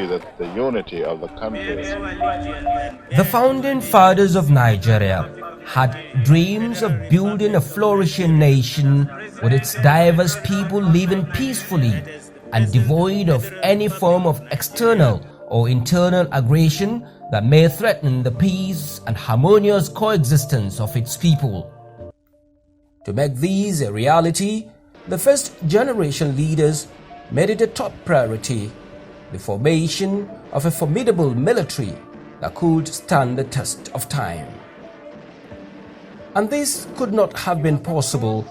see that the unity of the country. The founding fathers of Nigeria had dreams of building a flourishing nation with its diverse people living peacefully and devoid of any form of external or internal aggression that may threaten the peace and harmonious coexistence of its people. To make these a reality, the first generation leaders made it a top priority, the formation of a formidable military that could stand the test of time. And this could not have been possible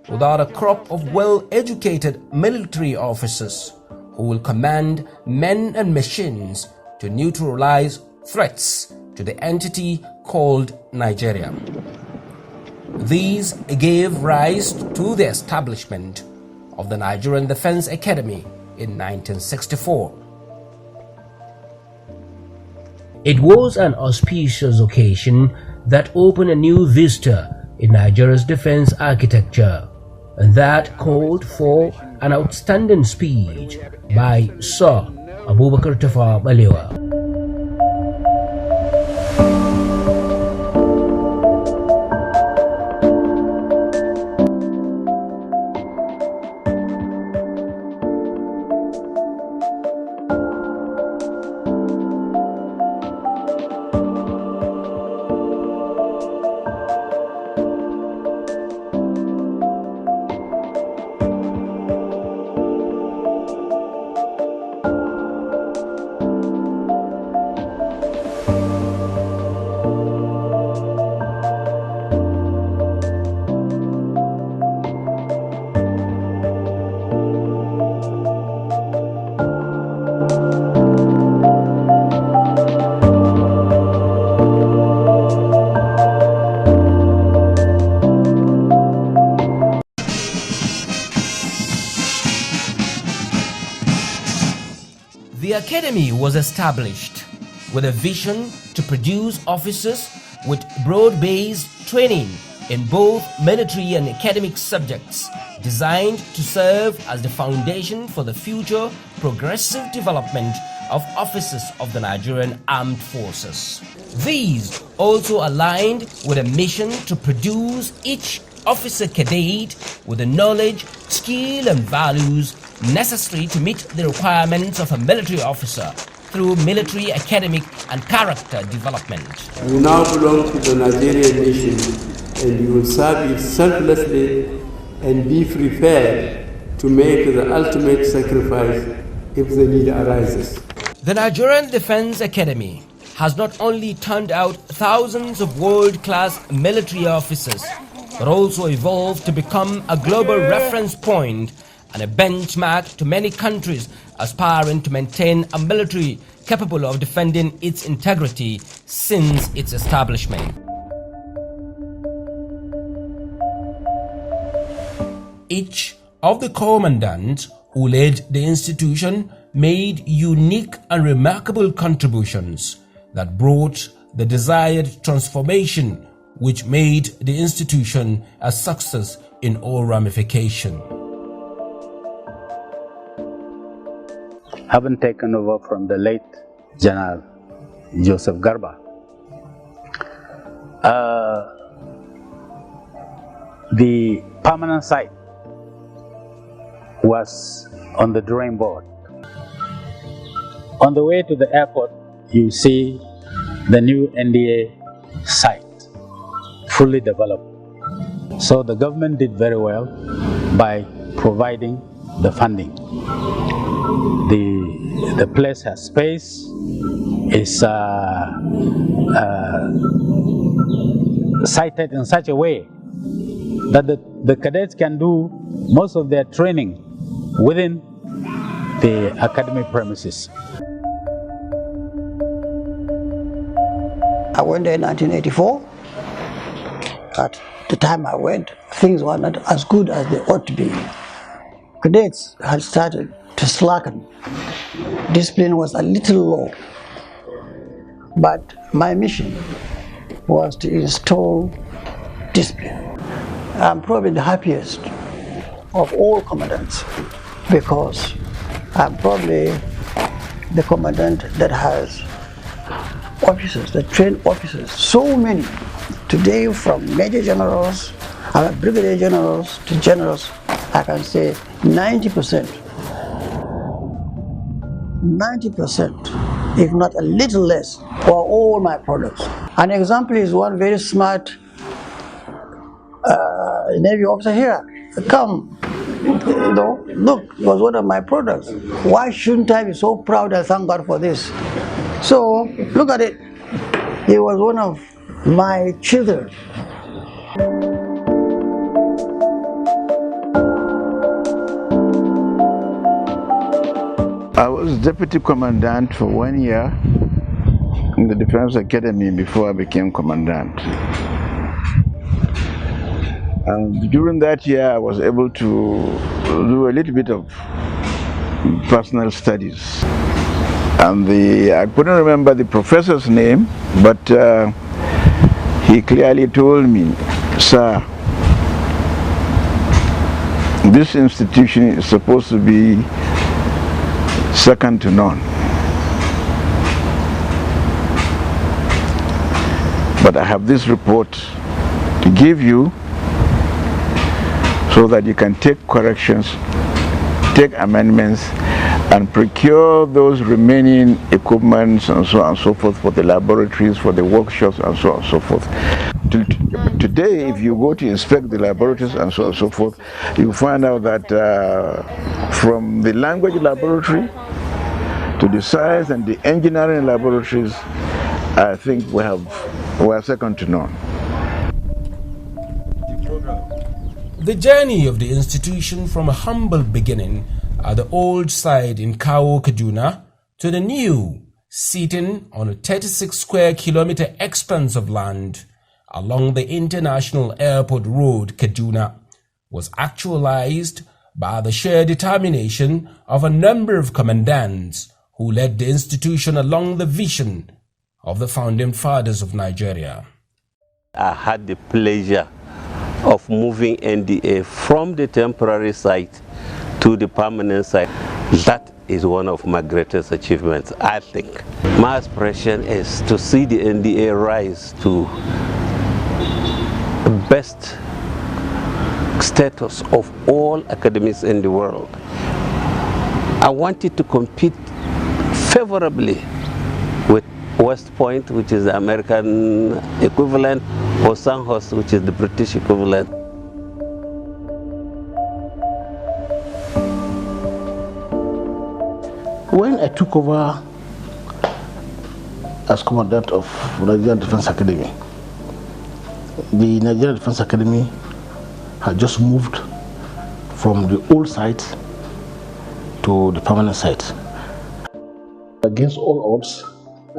without a crop of well-educated military officers who will command men and machines to neutralize threats to the entity called Nigeria. These gave rise to the establishment of the Nigerian Defense Academy in 1964. It was an auspicious occasion that opened a new vista in Nigeria's defense architecture, and that called for an outstanding speech by Sir Abubakar Tafawa Balewa. The Academy was established with a vision to produce officers with broad-based training in both military and academic subjects, designed to serve as the foundation for the future progressive development of officers of the Nigerian Armed Forces. These also aligned with a mission to produce each officer cadet with the knowledge, skill and values necessary to meet the requirements of a military officer through military, academic and character development. You now belong to the Nigerian nation and you will serve it selflessly and be prepared to make the ultimate sacrifice if the need arises. The Nigerian Defense Academy has not only turned out thousands of world-class military officers, but also evolved to become a global reference point and a benchmark to many countries aspiring to maintain a military capable of defending its integrity since its establishment. Each of the commandants who led the institution made unique and remarkable contributions that brought the desired transformation, which made the institution a success in all ramifications. Having taken over from the late General Joseph Garba, the permanent site was on the drawing board. On the way to the airport, you see the new NDA site, fully developed. So the government did very well by providing the funding. The place has space, is sited in such a way that the cadets can do most of their training within the academic premises. I went there in 1984. At the time I went, things were not as good as they ought to be. Cadets had started to slacken. Discipline was a little low. But my mission was to install discipline. I'm probably the happiest of all commandants because I'm probably the commandant that has officers, the trained officers, so many. Today, from major generals, brigadier generals to generals, I can say 90%, if not a little less, for all my products. An example is one very smart Navy officer here. Come, look, it was one of my products. Why shouldn't I be so proud and thank God for this? So, look at it. He was one of my children. I was deputy commandant for 1 year in the Defense Academy before I became commandant. And during that year, I was able to do a little bit of personal studies. And I couldn't remember the professor's name, but he clearly told me, "Sir, this institution is supposed to be second to none. But I have this report to give you so that you can take corrections, take amendments, and procure those remaining equipments and so on and so forth for the laboratories, for the workshops, and so on and so forth." Today, if you go to inspect the laboratories and so on and so forth, you find out that from the language laboratory to the science and the engineering laboratories, I think we are second to none. The journey of the institution from a humble beginning at the old site in Kawo, Kaduna, to the new, sitting on a 36 square kilometer expanse of land along the International Airport Road, Kaduna, was actualized by the sheer determination of a number of commandants who led the institution along the vision of the founding fathers of Nigeria. I had the pleasure of moving NDA from the temporary site to the permanent site. That is one of my greatest achievements, I think. My aspiration is to see the NDA rise to the best status of all academies in the world. I wanted to compete favorably with West Point, which is the American equivalent, or Sandhurst, which is the British equivalent. When I took over as commandant of Nigerian Defense Academy, the Nigerian Defense Academy had just moved from the old site to the permanent site. Against all odds,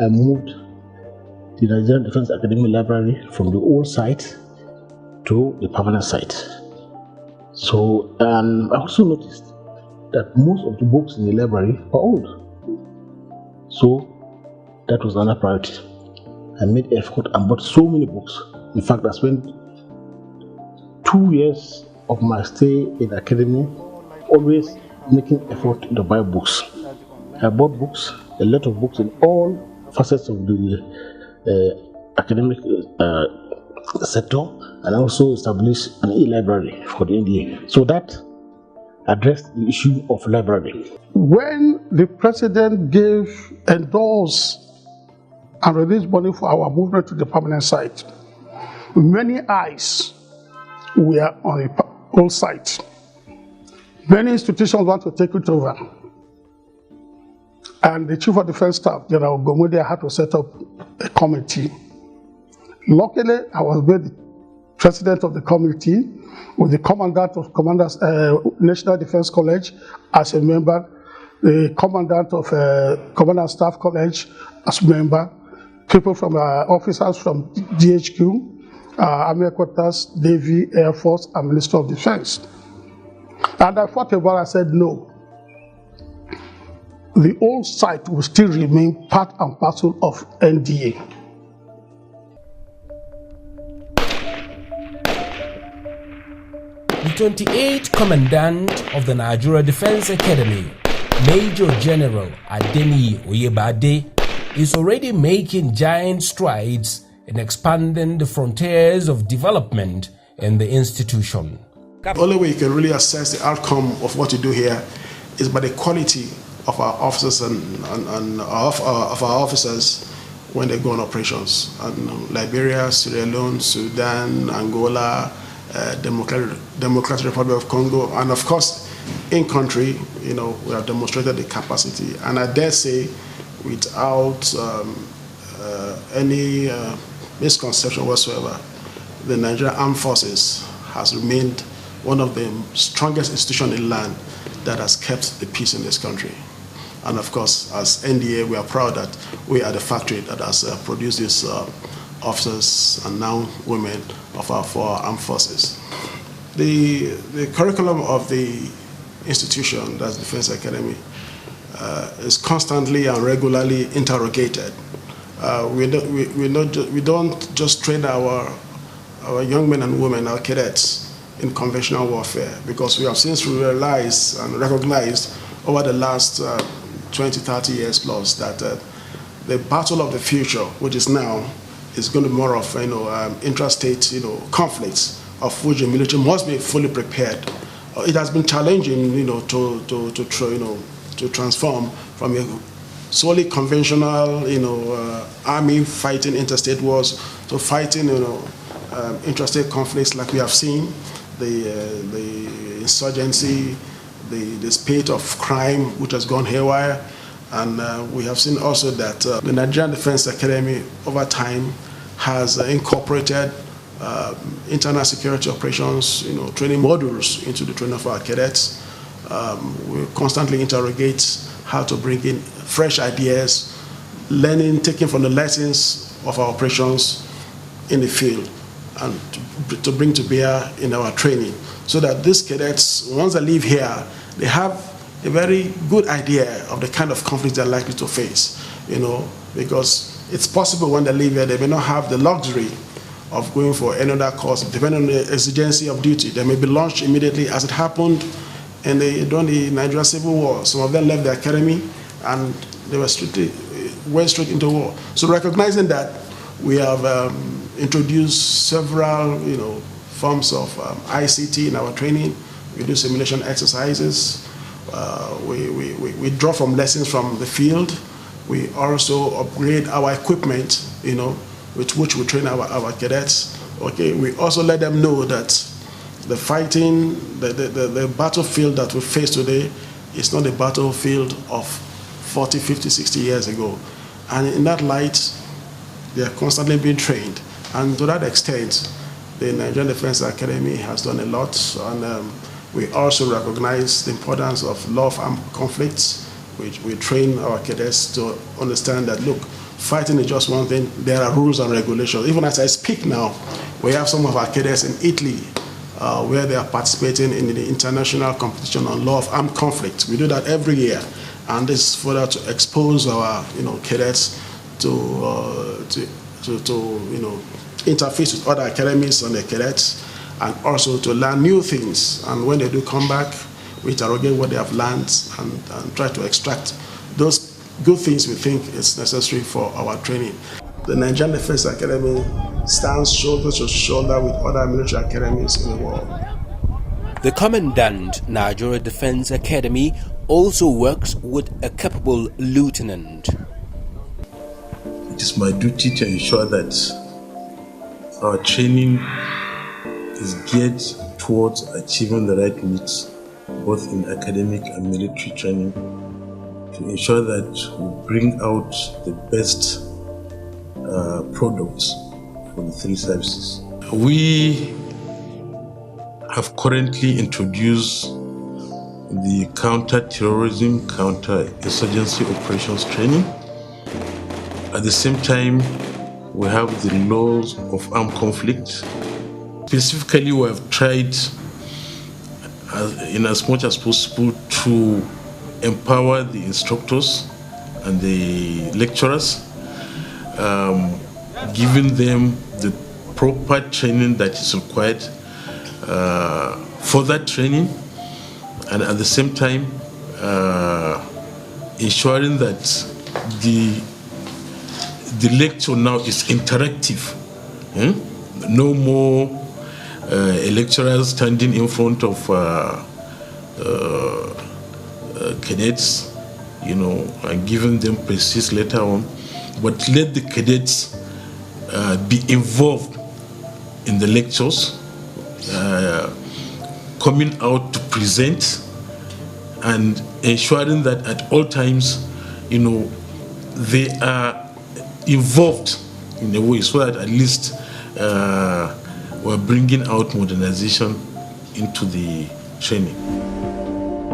I moved the Nigerian Defense Academy library from the old site to the permanent site. So, and I also noticed that most of the books in the library are old. So, that was another priority. I made effort and bought so many books. In fact, I spent 2 years of my stay in the academy always making effort to buy books. I bought books, a lot of books in all facets of the academic sector, and also established an e-library for the NDA. So that addressed the issue of library. When the president endorsed and released money for our movement to the permanent site, many eyes were on the old site. Many institutions want to take it over. And the Chief of Defense Staff, General Gomode, had to set up a committee. Luckily, I was made the president of the committee, with the commandant of National Defense College as a member, the commandant of Commandant Staff College as a member, people from officers from DHQ, Army Headquarters, Navy, Air Force, and Minister of Defense. And I thought about it, I said no. The old site will still remain part and parcel of NDA. The 28th Commandant of the Nigeria Defense Academy Major General Adeni Oyebade is already making giant strides in expanding the frontiers of development in the institution. The only way you can really assess the outcome of what you do here is by the quality of our officers and of our officers when they go on operations. And Liberia, Sierra Leone, Sudan, Angola, Democratic Republic of Congo, and of course, in country, we have demonstrated the capacity. And I dare say, without any misconception whatsoever, the Nigerian Armed Forces has remained one of the strongest institutions in land that has kept the peace in this country. And of course, as NDA, we are proud that we are the factory that has produced these officers and now women of our four armed forces. The curriculum of the institution, that's Defense Academy, is constantly and regularly interrogated. We don't just train our young men and women, our cadets, in conventional warfare, because we have since realized and recognized over the last 20, 30 years plus that the battle of the future, which is now, is going to be more of intrastate conflicts, of which the military must be fully prepared. It has been challenging to transform from a solely conventional army fighting interstate wars to fighting intrastate conflicts like we have seen, the insurgency, the spate of crime which has gone haywire. And we have seen also that the Nigerian Defense Academy over time has incorporated internal security operations, training modules into the training of our cadets. We constantly interrogate how to bring in fresh ideas, learning, taking from the lessons of our operations in the field, and to bring to bear in our training, so that these cadets, once they leave here, they have a very good idea of the kind of conflicts they're likely to face, because it's possible when they leave here, they may not have the luxury of going for another course, depending on the exigency of duty. They may be launched immediately, as it happened during the Nigerian Civil War. Some of them left the academy and they went straight into war. So recognizing that, we have introduced several forms of ICT in our training. We do simulation exercises. We draw from lessons from the field. We also upgrade our equipment, with which we train our cadets. Okay, we also let them know that the fighting, the battlefield that we face today is not a battlefield of 40, 50, 60 years ago. And in that light, they are constantly being trained. And to that extent, the Nigerian Defense Academy has done a lot. And we also recognize the importance of law of armed conflicts. We train our cadets to understand that, look, fighting is just one thing. There are rules and regulations. Even as I speak now, we have some of our cadets in Italy where they are participating in the international competition on law of armed conflict. We do that every year. And this is further to expose our cadets to interface with other academies and the cadets, and also to learn new things. And when they do come back, we interrogate what they have learned and try to extract those good things we think is necessary for our training. The Nigerian Defense Academy stands shoulder to shoulder with other military academies in the world. The Commandant, Nigeria Defense Academy, also works with a capable lieutenant. It is my duty to ensure that our training is geared towards achieving the right needs, both in academic and military training, to ensure that we bring out the best products for the three services. We have currently introduced the counter-terrorism, counter-insurgency operations training. At the same time, we have the laws of armed conflict. Specifically, we have tried, in as much as possible, to empower the instructors and the lecturers, giving them the proper training that is required for that training, and at the same time ensuring that the lecture now is interactive. No more a lecturer standing in front of cadets, and giving them precise later on, but let the cadets be involved in the lectures, coming out to present, and ensuring that at all times, they are involved in a way so that at least we're bringing out modernization into the training.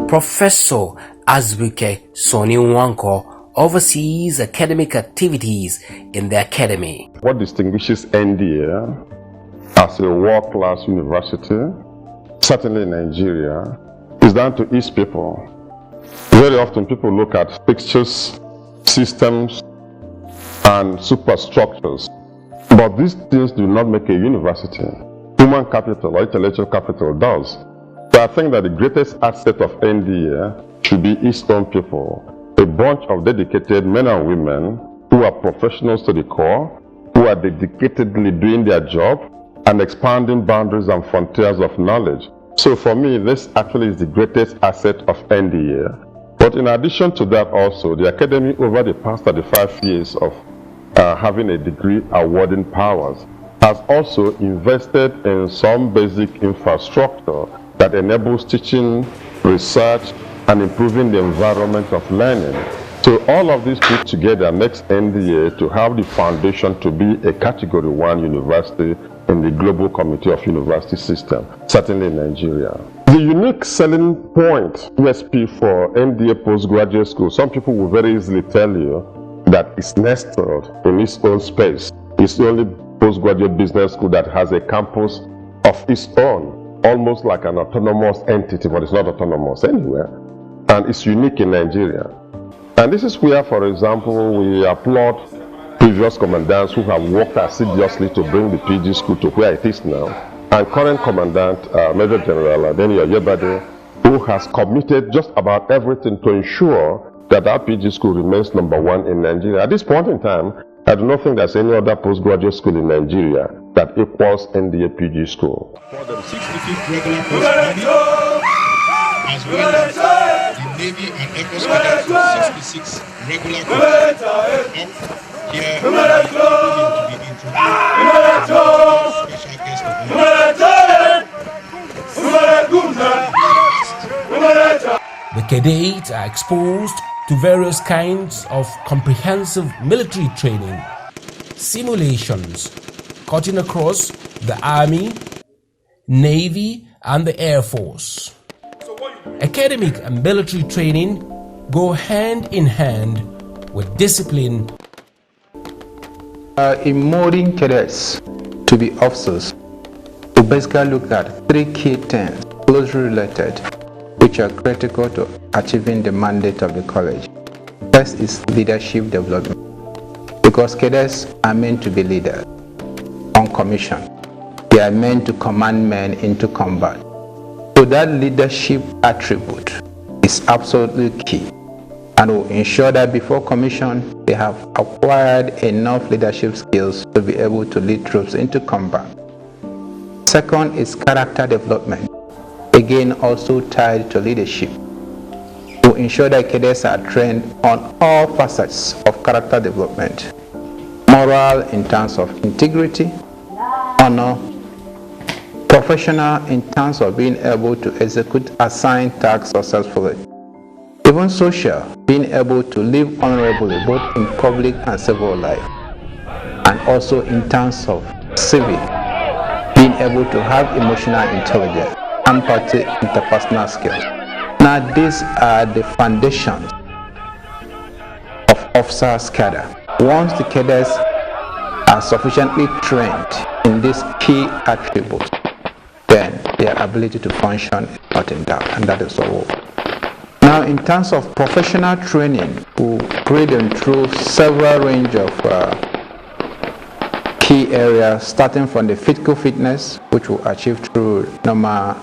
Professor Azubuike Soni Nwanko oversees academic activities in the academy. What distinguishes NDA as a world-class university, certainly in Nigeria, is down to its people. Very often people look at fixtures, systems, and superstructures, but these things do not make a university. Human capital or intellectual capital does. So I think that the greatest asset of NDA should be its own people, a bunch of dedicated men and women who are professionals to the core, who are dedicatedly doing their job and expanding boundaries and frontiers of knowledge. So for me, this actually is the greatest asset of NDA. But in addition to that also, the Academy over the past 35 years of having a degree awarding powers has also invested in some basic infrastructure that enables teaching, research, and improving the environment of learning. So all of this put together makes NDA to have the foundation to be a Category 1 university in the Global Committee of University System, certainly in Nigeria. The unique selling point, USP for NDA postgraduate school, some people will very easily tell you that it's nestled in its own space. It's the only postgraduate business school that has a campus of its own, almost like an autonomous entity, but it's not autonomous anywhere. And it's unique in Nigeria. And this is where, for example, we applaud previous commandants who have worked assiduously to bring the PG school to where it is now. And current commandant, Major General Daniel Yebade, who has committed just about everything to ensure that our PG school remains #1 in Nigeria. At this point in time, I do not think there's any other postgraduate school in Nigeria that equals NDA PG school. For the 65th regular course as well as the Navy and Air Force cadets 66 regular course up here to be introduced special guest of honor. The cadets are exposed to various kinds of comprehensive military training, simulations cutting across the Army, Navy, and the Air Force. Academic and military training go hand in hand with discipline. In molding cadets to be officers, we basically look at 3 key things closely related, which are critical to achieving the mandate of the college. First is leadership development, because cadets are meant to be leaders on commission. They are meant to command men into combat. So that leadership attribute is absolutely key, and will ensure that before commission they have acquired enough leadership skills to be able to lead troops into combat. Second is character development, again also tied to leadership, to ensure that cadets are trained on all facets of character development: moral in terms of integrity, honor, professional in terms of being able to execute assigned tasks successfully, even social, being able to live honorably both in public and civil life, and also in terms of civic, being able to have emotional intelligence, empathy, interpersonal skills. Now these are the foundations of officers' cadre. Once the cadets are sufficiently trained in these key attributes, then their ability to function is not in doubt, and that is all. Now in terms of professional training, we grade them through several range of key areas, starting from the physical fitness, which we achieve through normal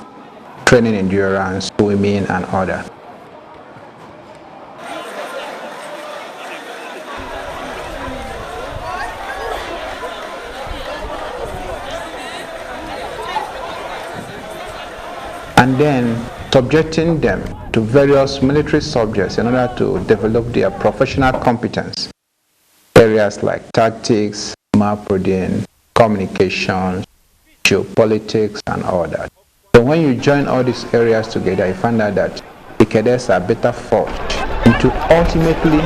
training, endurance, swimming, and other. and then subjecting them to various military subjects in order to develop their professional competence. Areas like tactics, map reading, communications, geopolitics, and all that. So when you join all these areas together, you find out that the cadets are better forged into ultimately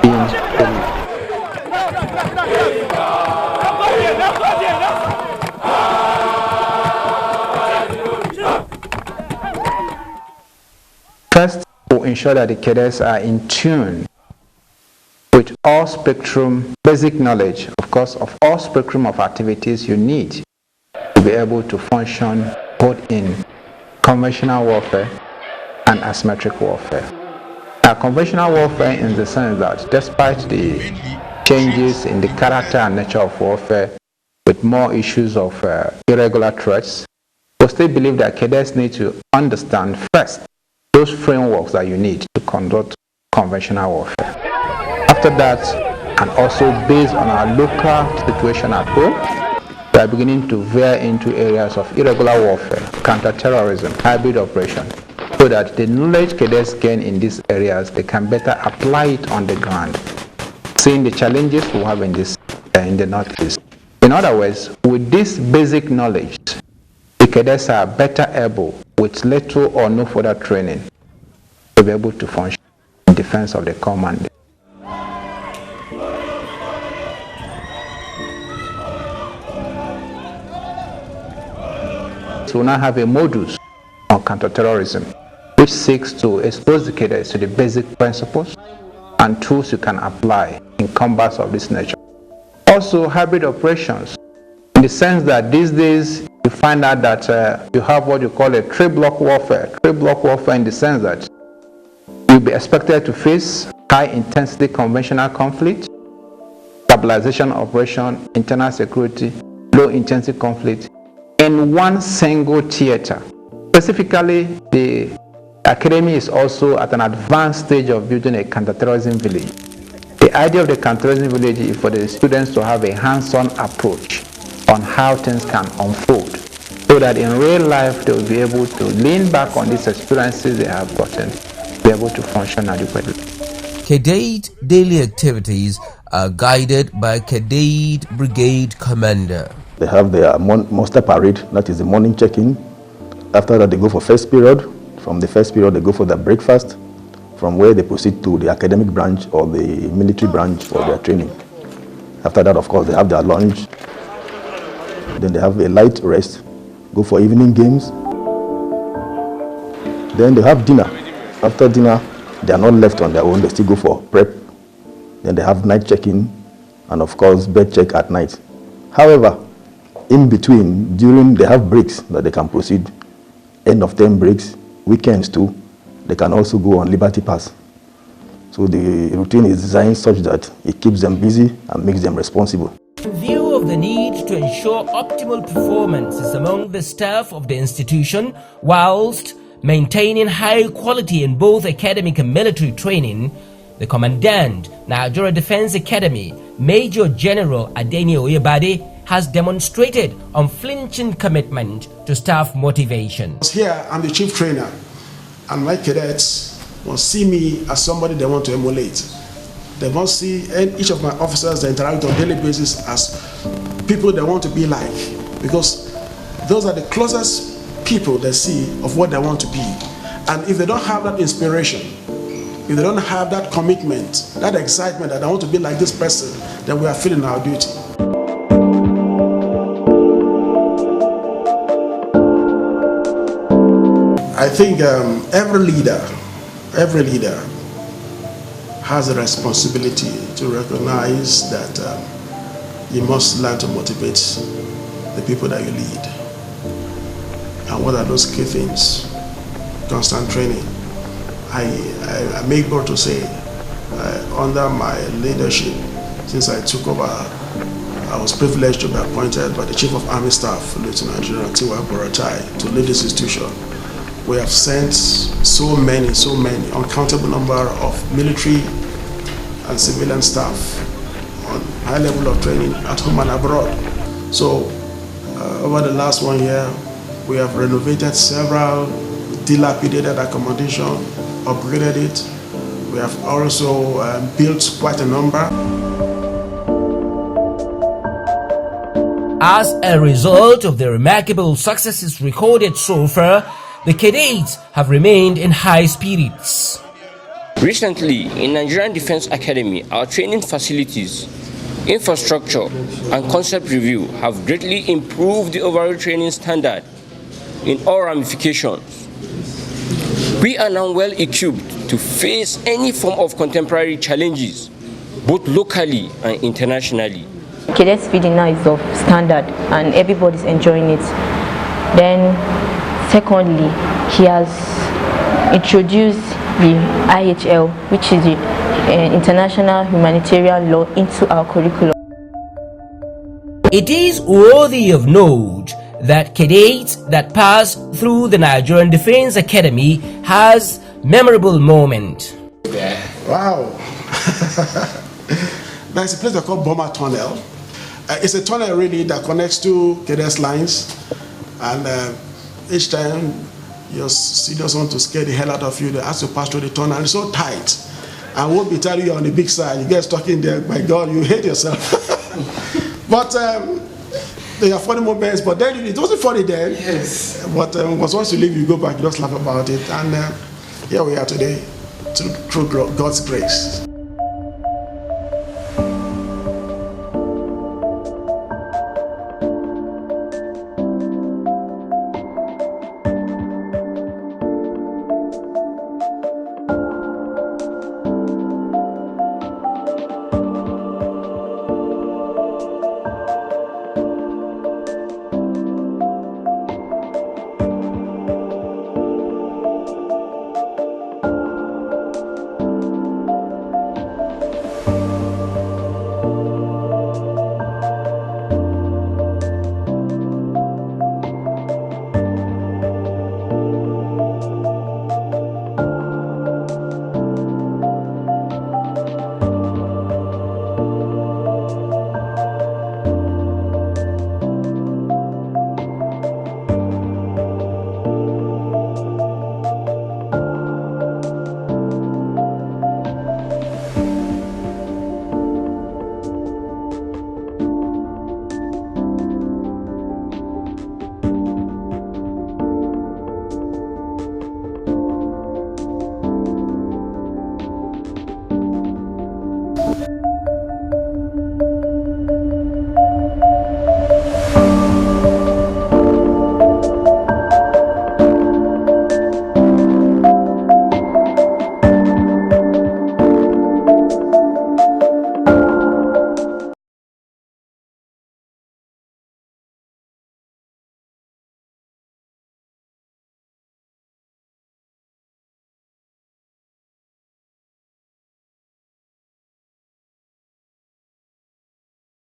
being elite. First, we'll ensure that the cadets are in tune with all spectrum, basic knowledge, of course, of all spectrum of activities you need to be able to function both in conventional warfare and asymmetric warfare. Now, conventional warfare in the sense that despite the changes in the character and nature of warfare, with more issues of irregular threats, we still believe that cadets need to understand first those frameworks that you need to conduct conventional warfare. After that, and also based on our local situation at home, we are beginning to veer into areas of irregular warfare, counter-terrorism, hybrid operation, so that the knowledge cadets gain in these areas, they can better apply it on the ground, seeing the challenges we have in the Northeast. In other words, with this basic knowledge, the cadets are better able, with little or no further training, to be able to function in defense of the command. So we now have a modus on counterterrorism, which seeks to expose the cadets to the basic principles and tools you can apply in combats of this nature. Also, hybrid operations, in the sense that these days you find out that you have what you call a three-block warfare. Three-block warfare in the sense that you'll be expected to face high-intensity conventional conflict, stabilization operation, internal security, low-intensity conflict in one single theater. Specifically, the Academy is also at an advanced stage of building a counterterrorism village. The idea of the counterterrorism village is for the students to have a hands-on approach on how things can unfold, so that in real life they will be able to lean back on these experiences they have gotten, be able to function adequately. Cadet daily activities are guided by Cadet Brigade Commander. They have their muster parade, that is the morning check-in. After that, they go for first period. From the first period, they go for their breakfast, from where they proceed to the academic branch or the military branch for their training. After that, of course, they have their lunch. Then they have a light rest, go for evening games. Then they have dinner. After dinner, they are not left on their own, they still go for prep. Then they have night check-in, and of course, bed check at night. However, in between, during, they have breaks that they can proceed. End of term breaks, weekends too. They can also go on Liberty Pass. So the routine is designed such that it keeps them busy and makes them responsible. In view of the need to ensure optimal performances among the staff of the institution, whilst maintaining high quality in both academic and military training, the Commandant, Nigeria Defense Academy, Major General Adeni Oyebade, has demonstrated unflinching commitment to staff motivation. Here, I'm the chief trainer, and my cadets will see me as somebody they want to emulate. They want to see each of my officers that interact on a daily basis as people they want to be like, because those are the closest people they see of what they want to be. And if they don't have that inspiration, if they don't have that commitment, that excitement that I want to be like this person, then we are feeling our duty. I think every leader has a responsibility to recognize that you must learn to motivate the people that you lead. And what are those key things? Constant training. I make bold to say, under my leadership, since I took over, I was privileged to be appointed by the Chief of Army Staff, Lieutenant General Tiwa Boratai, to lead this institution. We have sent so many, uncountable number of military and civilian staff on high level of training at home and abroad. So over the last 1 year, we have renovated several dilapidated accommodation, upgraded it. We have also built quite a number. As a result of the remarkable successes recorded so far, the cadets have remained in high spirits. Recently, in Nigerian Defense Academy, our training facilities, infrastructure, and concept review have greatly improved the overall training standard in all ramifications. We are now well equipped to face any form of contemporary challenges, both locally and internationally. Cadets feeding now is of standard and everybody's enjoying it. Then, secondly, he has introduced the IHL, which is the International Humanitarian Law, into our curriculum. It is worthy of note that cadets that pass through the Nigerian Defense Academy has memorable moment. Wow. There's a place they call Bomber Tunnel. It's a tunnel really that connects two cadets lines, and each time your seniors want to scare the hell out of you, they ask you to pass through the tunnel. It's so tight, and won't be telling you on the big side. You get stuck in there. My God, you hate yourself. But there are funny moments. But then it wasn't funny then. Yes. But once you leave, you go back. You just laugh about it, and here we are today, through God's grace.